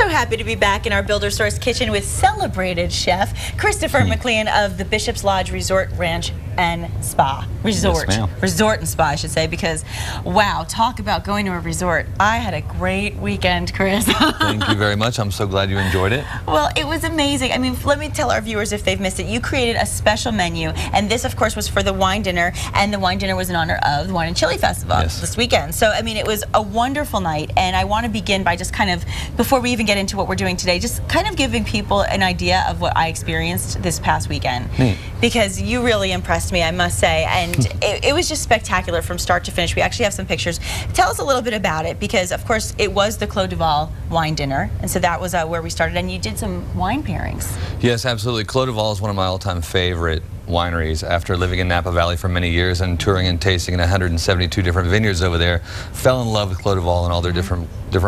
So happy to be back in our Builder Source kitchen with celebrated chef Christopher McLean of the Bishop's Lodge Resort Ranch and Spa. Resort. Yes, Resort and Spa, I should say, because, wow, talk about going to a resort. I had a great weekend, Chris. Thank you very much. I'm so glad you enjoyed it. Well, it was amazing. I mean, let me tell our viewers if they've missed it. You created a special menu, and this, of course, was for the wine dinner, and the wine dinner was in honor of the Wine and Chili Festival this weekend. So, I mean, it was a wonderful night, and I want to begin by just kind of, before we even get into what we're doing today, just kind of giving people an idea of what I experienced this past weekend. Because you really impressed me, I must say, and it was just spectacular from start to finish. We actually have some pictures. Tell us a little bit about it, because of course it was the Clos Duval wine dinner, and so that was where we started, and you did some wine pairings. Yes, absolutely. Clos Duval is one of my all-time favorite wineries. After living in Napa Valley for many years and touring and tasting in 172 different vineyards over there, fell in love with Clos Duval and all their different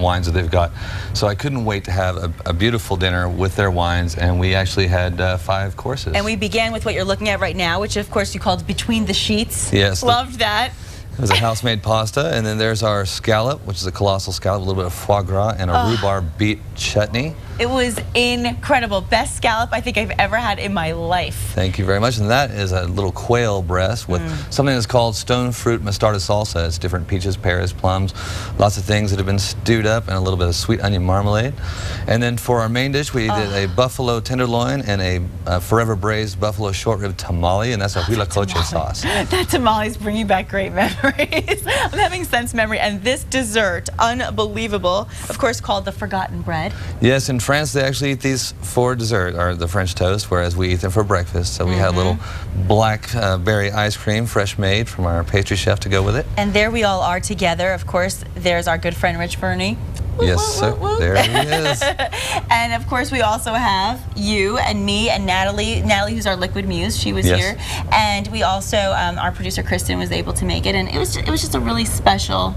wines that they've got. So I couldn't wait to have a beautiful dinner with their wines, and we actually had 5 courses. And we began with what you're looking at right now, which of course you called Between the Sheets. Yes. Loved that. It was a house-made pasta, and then there's our scallop, which is a colossal scallop, a little bit of foie gras, and a rhubarb beet chutney. It was incredible. Best scallop I think I've ever had in my life. Thank you very much. And that is a little quail breast with something that's called stone fruit mostarda salsa. It's different peaches, pears, plums, lots of things that have been stewed up, and a little bit of sweet onion marmalade. And then for our main dish, we did a buffalo tenderloin and a forever braised buffalo short rib tamale, and that's a huitlacoche sauce. That tamale's bringing back great memories. I'm having sense memory. And this dessert, unbelievable, of course called the forgotten bread. Yes, in France they actually eat these for dessert, or the French toast, whereas we eat them for breakfast. So we had a little blackberry ice cream, fresh made from our pastry chef to go with it. And there we all are together. Of course, there's our good friend Rich Burney. Yes, sir. There he is. And of course, we also have you and me and Natalie. Natalie, who's our liquid muse, she was here. And we also, our producer Kristen was able to make it, and it was just a really special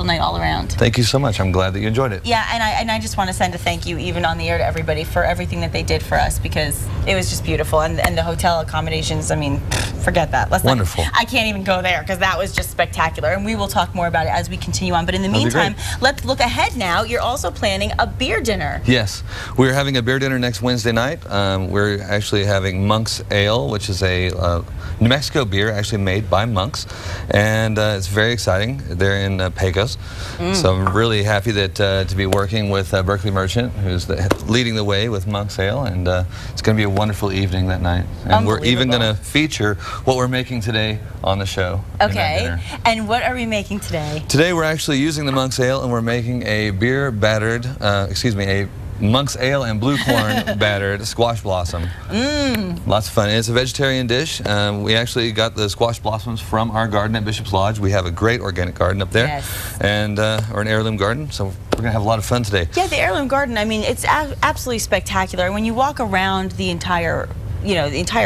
night all around. Thank you so much. I'm glad that you enjoyed it. Yeah, and I just want to send a thank you, even on the air, to everybody for everything that they did for us, because it was just beautiful. And the hotel accommodations, I mean, forget that. Wonderful. I can't even go there because that was just spectacular. And we will talk more about it as we continue on. But in the meantime, let's look ahead now. You're also planning a beer dinner. Yes, we're having a beer dinner next Wednesday night. We're actually having Monk's Ale, which is a New Mexico beer actually made by monks, and it's very exciting. They're in Pecos, so I'm really happy that to be working with Berkeley Merchant, who's leading the way with Monk's Ale, and it's going to be a wonderful evening that night. And we're even going to feature what we're making today on the show. Okay, and what are we making today? Today we're actually using the Monk's Ale, and we're making a beer battered, a Monk's Ale and blue corn battered squash blossom. Lots of fun. It's a vegetarian dish. We actually got the squash blossoms from our garden at Bishop's Lodge. We have a great organic garden up there, and or an heirloom garden. So we're gonna have a lot of fun today. Yeah, the heirloom garden. I mean, it's absolutely spectacular. When you walk around the entire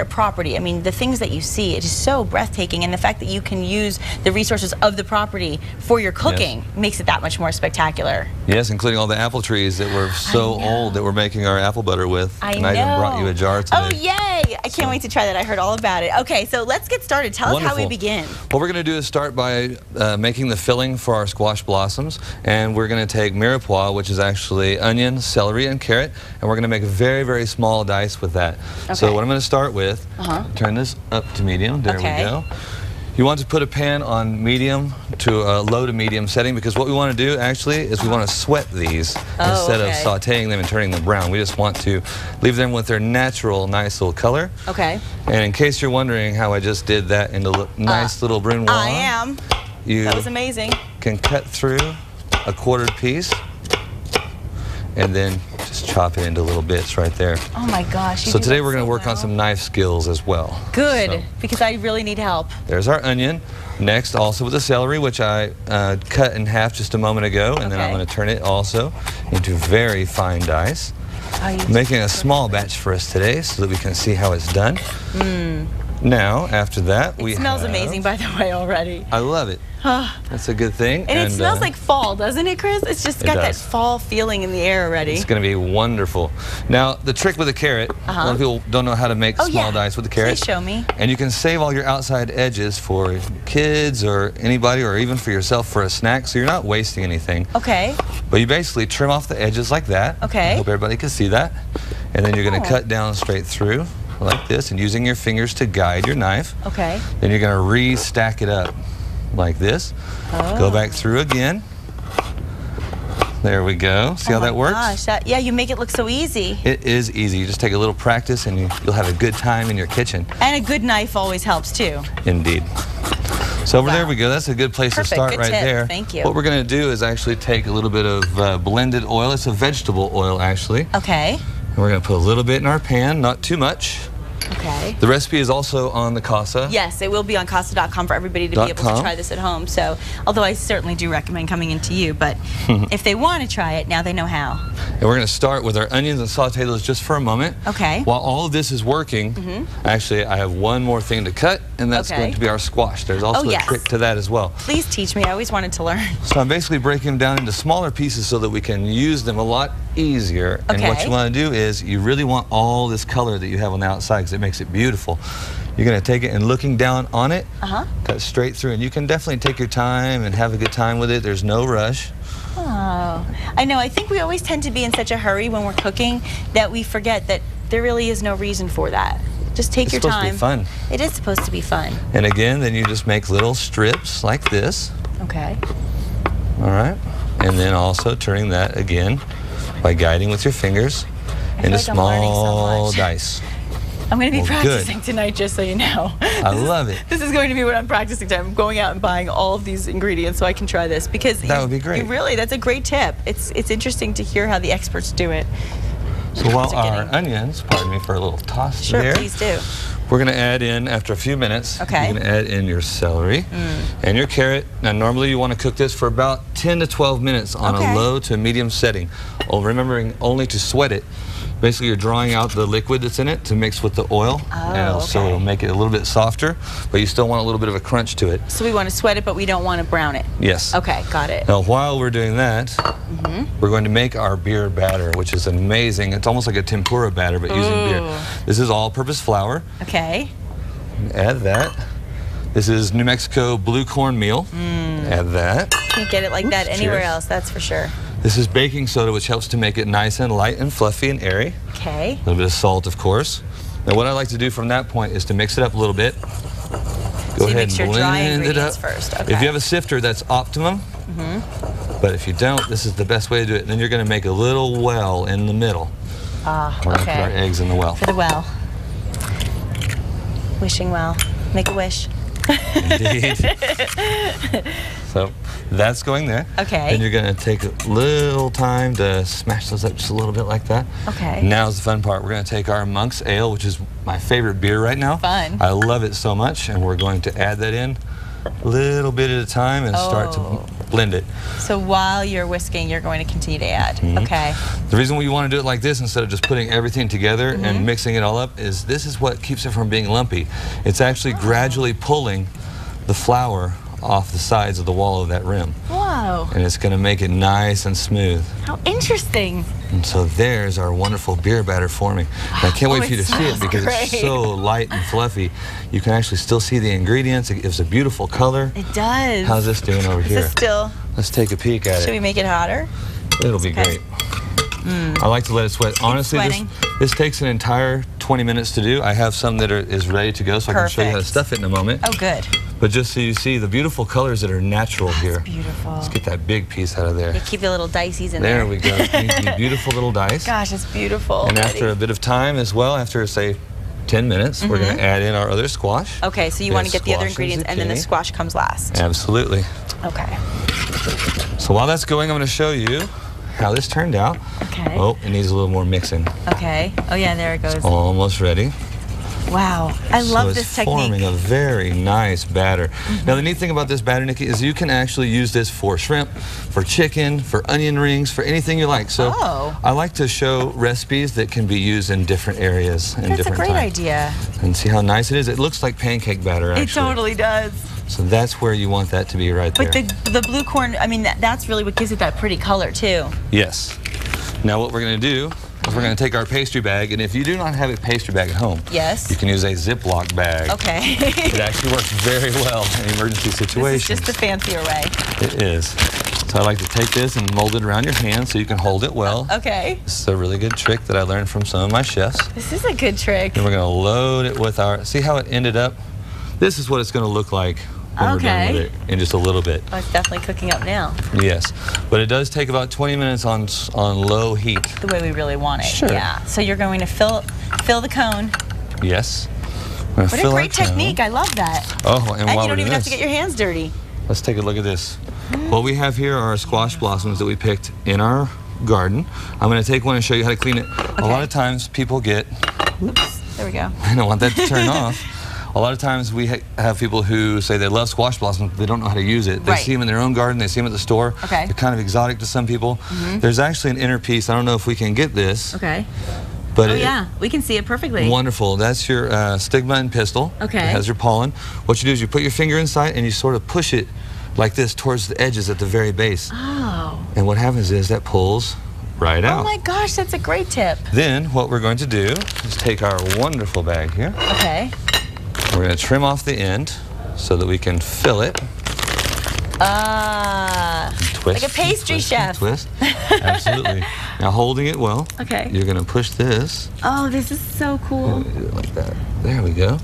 property, I mean, the things that you see, it is so breathtaking, and the fact that you can use the resources of the property for your cooking makes it that much more spectacular. Yes, including all the apple trees that were so old that we're making our apple butter with. And I even brought you a jar today. Oh, yay! I can't wait to try that. I heard all about it. Okay, so let's get started. Tell us how we begin. What we're going to do is start by making the filling for our squash blossoms, and we're going to take mirepoix, which is actually onion, celery, and carrot, and we're going to make a very, very small dice with that. So what I'm going to start with, turn this up to medium, there we go. You want to put a pan on medium to low to medium setting, because what we want to do actually is we want to sweat these instead of sauteing them and turning them brown. We just want to leave them with their natural nice little color. And in case you're wondering how I just did that into nice little brunoise, I am. That was amazing. Can cut through a quartered piece and then just chop it into little bits right there. Oh my gosh. So today we're going to work on some knife skills as well. Good, because I really need help. There's our onion. Next, also with the celery, which I cut in half just a moment ago, and then I'm going to turn it also into very fine dice. Making a small batch for us today so that we can see how it's done. Now, after that, it smells amazing, by the way, already. I love it. That's a good thing. And it smells like fall, doesn't it, Chris? It's just got that fall feeling in the air already. It's going to be wonderful. Now, the trick with a carrot, a lot of people don't know how to make small dice with a carrot. Please show me. And you can save all your outside edges for kids or anybody, or even for yourself for a snack, so you're not wasting anything. Okay. But you basically trim off the edges like that. Okay. I hope everybody can see that. And then you're going to cut down straight through like this, and using your fingers to guide your knife. Okay. Then you're going to re-stack it up like this. Go back through again. There we go. See how that works? Gosh, yeah, you make it look so easy. It is easy. You just take a little practice and you'll have a good time in your kitchen. And a good knife always helps too. Indeed. So over there we go. That's a good place to start right there. Thank you. What we're going to do is actually take a little bit of blended oil. It's a vegetable oil, actually. Okay. And we're going to put a little bit in our pan, not too much. Okay. The recipe is also on the Casa. Yes, it will be on Casa.com for everybody to be able to try this at home. So, although I certainly do recommend coming into you, but if they want to try it, now they know how. And we're going to start with our onions and saute those just for a moment. Okay. While all of this is working, actually I have one more thing to cut, and that's going to be our squash. There's also a trick to that as well. Please teach me. I always wanted to learn. So I'm basically breaking them down into smaller pieces so that we can use them a lot easier. And what you want to do is you really want all this color that you have on the outside because it makes it beautiful. You're going to take it and looking down on it, cut straight through. And you can definitely take your time and have a good time with it. There's no rush. Oh, I know. I think we always tend to be in such a hurry when we're cooking that we forget that there really is no reason for that. Just take your time. It's supposed to be fun. It is supposed to be fun. And again, then you just make little strips like this. Okay. All right. And then also turning that again by guiding with your fingers into small dice. I'm going to be practicing tonight, just so you know. I love it. This is going to be what I'm practicing tonight. I'm going out and buying all of these ingredients so I can try this, because that would be great. Really, that's a great tip. It's interesting to hear how the experts do it. So while our onions, pardon me for a little toss there. Sure, please do. We're going to add in, after a few minutes, you're going to add in your celery and your carrot. Now, normally you want to cook this for about 10 to 12 minutes on a low to medium setting. Remembering only to sweat it. Basically, you're drawing out the liquid that's in it to mix with the oil, so it'll make it a little bit softer, but you still want a little bit of a crunch to it. So we want to sweat it, but we don't want to brown it. Yes. Okay, got it. Now, while we're doing that, we're going to make our beer batter, which is amazing. It's almost like a tempura batter, but using beer. This is all-purpose flour. Okay. Add that. This is New Mexico blue cornmeal. Add that. Can't get it like that anywhere else, that's for sure. This is baking soda, which helps to make it nice and light and fluffy and airy. Okay. A little bit of salt, of course. Now, what I like to do from that point is to mix it up a little bit. Go ahead and blend it up. First. If you have a sifter, that's optimum. But if you don't, this is the best way to do it. And then you're going to make a little well in the middle. We're going to put our eggs in the well. For the well. Wishing well. Make a wish. Indeed. So that's going there. Okay. Then you're going to take a little time to smash those up just a little bit like that. Okay. Now's the fun part. We're going to take our Monk's Ale, which is my favorite beer right now. Fun. I love it so much, and we're going to add that in a little bit at a time and start to blend it. So while you're whisking, you're going to continue to add. Okay. The reason why you want to do it like this instead of just putting everything together and mixing it all up is this is what keeps it from being lumpy. It's actually gradually pulling the flour off the sides of the wall of that rim. Whoa. And it's going to make it nice and smooth. How interesting. And so there's our wonderful beer batter forming. And I can't wait for you to see it because it's so light and fluffy. You can actually still see the ingredients. It gives a beautiful color. It does. How's this doing over here? Is this still? Let's take a peek at it. Should we make it hotter? It'll be great. I like to let it sweat. Honestly, this takes an entire 20 minutes to do. I have some that is ready to go, so I can show you how to stuff it in a moment. Oh, good. But just so you see the beautiful colors that are natural here. Beautiful. Let's get that big piece out of there. You keep the little dices in there. There we go. The beautiful little dice. Gosh, it's beautiful. And after a bit of time as well, after say 10 minutes, we're going to add in our other squash. Okay, so you want to get the other ingredients and then the squash comes last. Absolutely. Okay. So while that's going, I'm going to show you how this turned out. Okay. Oh, it needs a little more mixing. Okay. Oh yeah, there it goes. It's almost ready. Wow, I love this technique. So it's forming a very nice batter. Now the neat thing about this batter, Nikki, is you can actually use this for shrimp, for chicken, for onion rings, for anything you like. So I like to show recipes that can be used in different areas and different times. That's a great idea. And see how nice it is? It looks like pancake batter, actually. It totally does. So that's where you want that to be right there. But the blue corn, I mean, that's really what gives it that pretty color, too. Yes. Now what we're going to do is we're going to take our pastry bag, and if you do not have a pastry bag at home, you can use a Ziploc bag. Okay. It actually works very well in emergency situations. This is just the fancier way. It is. So I like to take this and mold it around your hand so you can hold it well. Okay. This is a really good trick that I learned from some of my chefs. This is a good trick. And we're going to load it with our, see how it ended up? This is what it's going to look like when we're done with it in just a little bit. Oh, it's definitely cooking up now. Yes, but it does take about 20 minutes on low heat. The way we really want it. Sure. Yeah. So you're going to fill the cone. Yes. What a great technique. I love that. Oh, and while you don't even have to get your hands dirty. Let's take a look at this. What we have here are squash blossoms that we picked in our garden. I'm going to take one and show you how to clean it. A lot of times people get... Oops, there we go. I don't want that to turn off. A lot of times we have people who say they love squash blossoms, but they don't know how to use it. They see them in their own garden, they see them at the store. They're kind of exotic to some people. There's actually an inner piece. I don't know if we can get this. But yeah, we can see it perfectly. Wonderful. That's your stigma and pistil. It has your pollen. What you do is you put your finger inside and you sort of push it like this towards the edges at the very base. Oh. And what happens is that pulls right out. Oh my gosh, that's a great tip. Then what we're going to do is take our wonderful bag here. We're going to trim off the end so that we can fill it. Twist, like a pastry chef. Twist. Absolutely. Now holding it well, you're going to push this. Oh, this is so cool. Like that. There we go.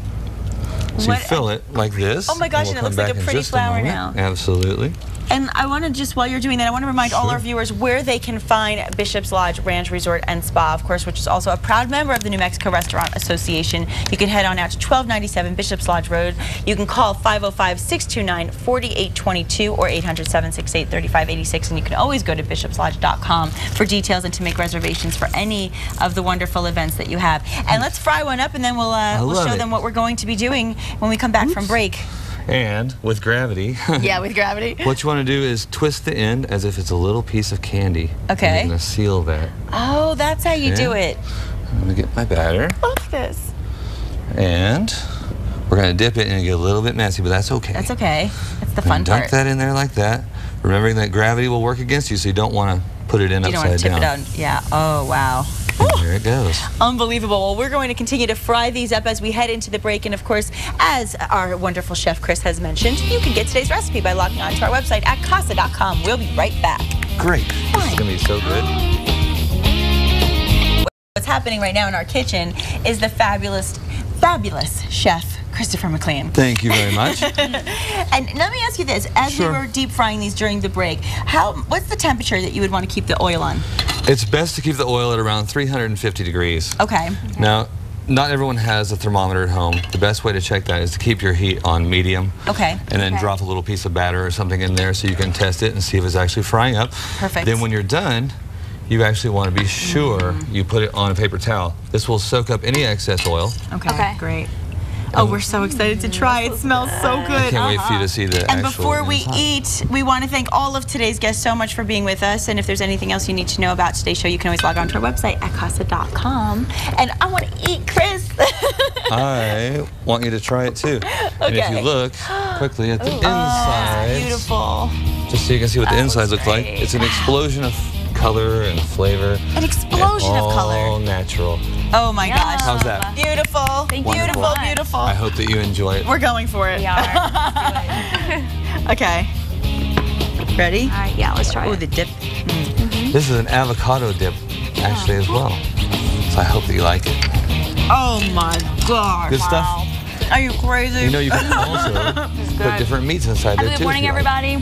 So you fill it like this. Oh my gosh, and it looks like a pretty flower now. Absolutely. And I want to just, while you're doing that, I want to remind all our viewers where they can find Bishop's Lodge Ranch Resort and Spa, of course, which is also a proud member of the New Mexico Restaurant Association. You can head on out to 1297 Bishop's Lodge Road. You can call 505-629-4822 or 800-768-3586, and you can always go to bishopslodge.com for details and to make reservations for any of the wonderful events that you have. And let's fry one up, and then we'll show them what we're going to be doing when we come back from break. And with gravity. Yeah, with gravity. What you want to do is twist the end as if it's a little piece of candy. Okay. And you're going to seal that. Oh, that's how you do it. I'm going to get my batter. Love this. And we're going to dip it and get a little bit messy, but that's okay. That's okay. That's the fun part. Dunk that in there like that. Remembering that gravity will work against you, so you don't want to put it in upside down. You don't want to tip it down. Yeah. Oh, wow. And there it goes. Unbelievable. Well, we're going to continue to fry these up as we head into the break. And of course, as our wonderful chef Chris has mentioned, you can get today's recipe by logging on to our website at casa.com. We'll be right back. Great. This is going to be so good. What's happening right now in our kitchen is the fabulous chef Christopher McLean. Thank you very much. And let me ask you this. As we were deep frying these during the break, what's the temperature that you would want to keep the oil on? It's best to keep the oil at around 350 degrees. Okay. Now, not everyone has a thermometer at home. The best way to check that is to keep your heat on medium. Okay. And then drop a little piece of batter or something in there so you can test it and see if it's actually frying up. Perfect. Then when you're done, you actually want to be sure you put it on a paper towel. This will soak up any excess oil. Okay. Great. Oh, we're so excited to try. It smells so good. I can't wait for you to see the And before we eat, we want to thank all of today's guests so much for being with us. And if there's anything else you need to know about today's show, you can always log on to our website at casa.com. And I want to eat, Chris. I want you to try it too. And if you look quickly at the inside, beautiful. Just so you can see what the insides look like. It's an explosion of color and flavor. An explosion of color. All natural. Oh my gosh. How's that? Beautiful. Beautiful, beautiful. I hope that you enjoy it. We're going for it. We are. Okay. Ready? All right, yeah, let's try it. Oh, the dip. This is an avocado dip, actually, as well. So I hope that you like it. Oh my gosh. Good stuff. Are you crazy? You know, you can also put different meats inside there too. Good morning, everybody.